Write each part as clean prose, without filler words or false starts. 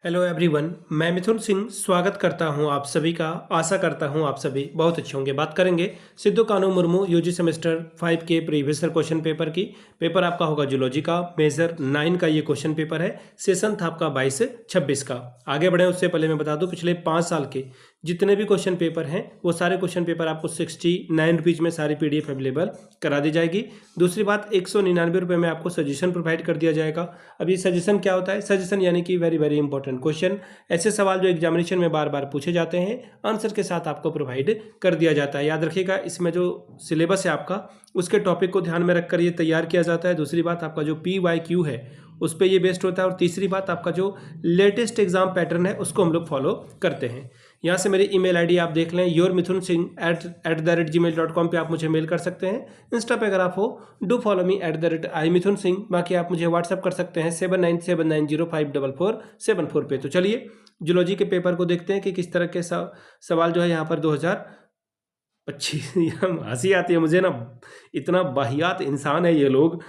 Hello everyone, मैं मिथुन सिंह स्वागत करता हूं आप सभी का। आशा करता हूं आप सभी बहुत अच्छे होंगे। बात करेंगे सिद्धू कानू मुर्मू यूजी सेमेस्टर 5 के प्रीवियस ईयर क्वेश्चन पेपर की। पेपर आपका होगा जूलॉजी का, मेजर 9 का ये क्वेश्चन पेपर है। सेशन था आपका 22 से 26 का। आगे बढ़े उससे पहले मैं बता दूं, पिछले 5 साल के जितने भी क्वेश्चन पेपर हैं वो सारे क्वेश्चन पेपर आपको 69 रुपीज़ में सारी PDF अवेलेबल करा दी जाएगी। दूसरी बात, 199 रुपये में आपको सजेशन प्रोवाइड कर दिया जाएगा। अब ये सजेशन क्या होता है? सजेशन यानी कि वेरी वेरी इंपॉर्टेंट क्वेश्चन, ऐसे सवाल जो एग्जामिनेशन में बार बार पूछे जाते हैं, आंसर के साथ आपको प्रोवाइड कर दिया जाता है। याद रखिएगा, इसमें जो सिलेबस है आपका, उसके टॉपिक को ध्यान में रखकर ये तैयार किया जाता है। दूसरी बात, आपका जो PYQ है उस पर ये बेस्ड होता है। और तीसरी बात, आपका जो लेटेस्ट एग्जाम पैटर्न है उसको हम लोग फॉलो करते हैं। यहाँ से मेरी ईमेल आईडी आप देख लें, yourmithunsingh@gmail.com पे आप मुझे मेल कर सकते हैं। इंस्टा पे अगर आप हो, डू फॉलो मी @imithunsingh। बाकी आप मुझे व्हाट्सअप कर सकते हैं 7979054474 पे। तो चलिए जूलॉजी के पेपर को देखते हैं कि किस तरह के सवाल जो है यहाँ पर 2025 हंसी आती है मुझे ना, इतना वाहियात इंसान है ये लोग।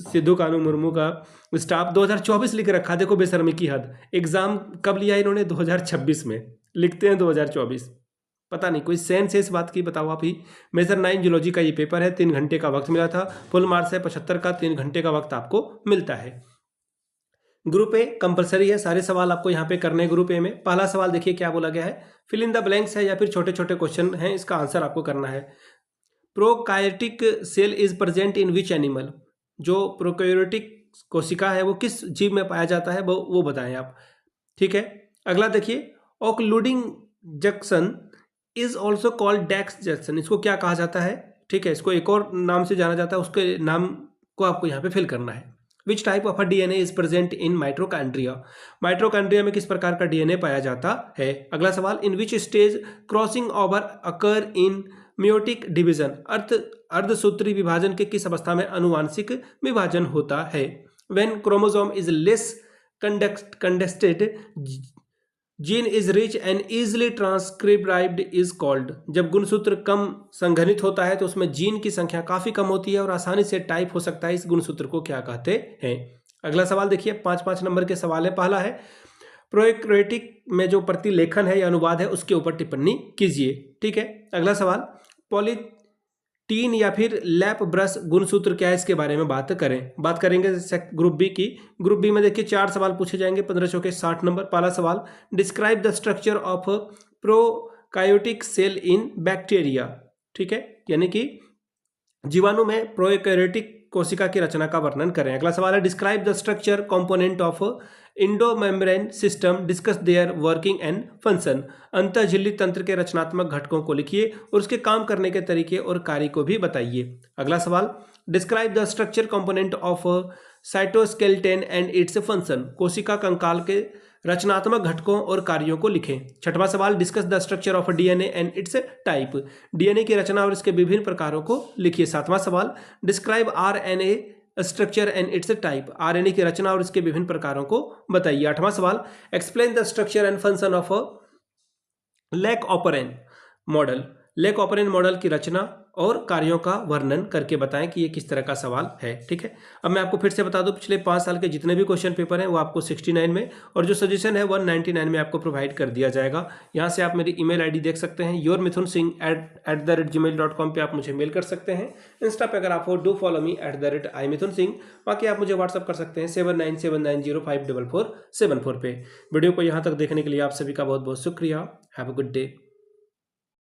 सिद्धू कानू मुर्मू का स्टाफ 2024 लिख रखा, देखो बेशर्मी की हद। एग्जाम कब लिया इन्होंने? 2026 में लिखते हैं 2024। पता नहीं कोई सेंस है इस बात की, बताओ आप ही। मेजर 9 जूलॉजी का ये पेपर है, 3 घंटे का वक्त मिला था। फुल मार्क्स है 75 का, 3 घंटे का वक्त आपको मिलता है। ग्रुप ए कंपलसरी है, सारे सवाल आपको यहाँ पे करने हैं ग्रुप ए में। पहला सवाल देखिए क्या बोला गया है, फिल इन द ब्लैंक्स है या फिर छोटे छोटे क्वेश्चन हैं, इसका आंसर आपको करना है। Prokaryotic cell is present in which animal? जो प्रोकायोटिक कोशिका है वो किस जीव में पाया जाता है, वो बताएं आप। ठीक है, अगला देखिए, occluding junction is also called decks junction, इसको क्या कहा जाता है? ठीक है, इसको एक और नाम से जाना जाता है, उसके नाम को आपको यहाँ पे फिल करना है। Which type of a DNA is present in mitochondria? Mitochondria में किस प्रकार का DNA पाया जाता है? अगला सवाल, in which stage crossing over occur in meiotic division? अर्धसूत्री विभाजन के किस अवस्था में अनुवांशिक विभाजन होता है? When chromosome is less condensed gene is rich and easily transcribed is called? जब गुणसूत्र कम संघनित होता है तो उसमें जीन की संख्या काफी कम होती है और आसानी से टाइप हो सकता है, इस गुणसूत्र को क्या कहते हैं? अगला सवाल देखिए, 5-5 नंबर के सवाल है। पहला है, प्रोकैरियोटिक में जो प्रतिलेखन है या अनुवाद है उसके ऊपर टिप्पणी कीजिए। ठीक है, अगला सवाल, पॉलीटीन या फिर लैप ब्रश गुणसूत्र क्या है, इसके बारे में बात करेंगे ग्रुप बी की। ग्रुप बी में देखिए 4 सवाल पूछे जाएंगे, 15 चौके 60 नंबर। पहला सवाल, describe the structure of prokaryotic cell in bacteria. ठीक है, यानी कि जीवाणु में प्रोकैरियोटिक कोशिका की रचना का वर्णन करें। अगला सवाल है, describe the structure component of endomembrane system, discuss their working and function. अंतःझिल्ली तंत्र के रचनात्मक घटकों को लिखिए और उसके काम करने के तरीके और कार्य को भी बताइए। अगला सवाल, describe the structure component of cytoskeleton and its function. कोशिका कंकाल के रचनात्मक घटकों और कार्यों को लिखें। छठवां सवाल, discuss the structure of DNA and it's type. DNA की रचना और इसके विभिन्न प्रकारों को लिखिए। सातवां सवाल, describe RNA structure and it's type. RNA की रचना और इसके विभिन्न प्रकारों को बताइए। आठवां सवाल, explain the structure and function of lake operon model. Lake operon model की रचना और कार्यों का वर्णन करके बताएं कि ये किस तरह का सवाल है। ठीक है, अब मैं आपको फिर से बता दूं, पिछले 5 साल के जितने भी क्वेश्चन पेपर हैं वो आपको 69 में और जो सजेशन है 199 में आपको प्रोवाइड कर दिया जाएगा। यहाँ से आप मेरी ईमेल आईडी देख सकते हैं, yourmithunSingh@gmail.com पे आप मुझे मेल कर सकते हैं। इंस्टा पे अगर आप हो, डू फॉलो मी @imithunsingh। बाकी आप मुझे व्हाट्सअप कर सकते हैं 7979054474 पे। वीडियो को यहाँ तक देखने के लिए आप सभी का बहुत बहुत शुक्रिया। Have a good day.